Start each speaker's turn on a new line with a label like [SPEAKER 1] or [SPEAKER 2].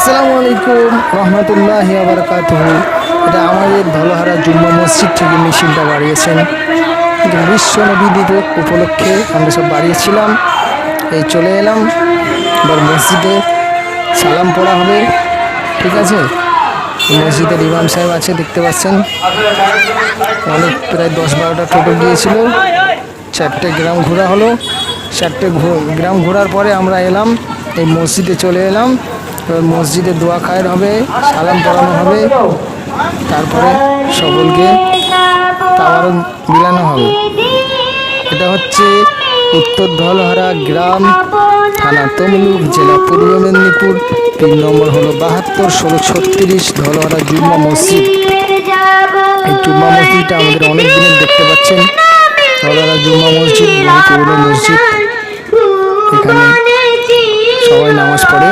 [SPEAKER 1] আসসালামু আলাইকুম রহমতুল্লাহি ওয়া বারাকাতুহু। এটা আমাদের ধলহারা জুম্মা মসজিদ থেকে মিছিলটা বাড়িয়েছেন। বিশ্ব নবী দিবস উপলক্ষে আমরা সব বাড়িয়েছিলাম। এই চলে এলাম, এবার মসজিদে সালাম পড়া হবে। ঠিক আছে, মসজিদের ইমাম সাহেব আছে, দেখতে পাচ্ছেন। অনেক প্রায় 10-12টা টোটো গিয়েছিল, 4টে গ্রাম ঘোরা হলো। 4টে গ্রাম ঘোরার পরে আমরা এলাম, এই মসজিদে চলে এলাম। এবার মসজিদে দোয়া খায়ের হবে, সালাম পড়ানো হবে, তারপরে সকলকে তাওয়ারক বিলানো হবে। এটা হচ্ছে উত্তর ধলহারা গ্রাম, থানা তমলুক, জেলা পূর্ব মেদিনীপুর। পিন নম্বর হলো 72-1636, ধলহারা জুম্মা মসজিদ। এই জুম্মা মসজিদটা আমাদের অনেক দিনের, দেখতে পাচ্ছেন। ধলহারা জুম্মা মসজিদ বহু পুরনো মসজিদ, এখানে সবাই নামাজ পড়ে।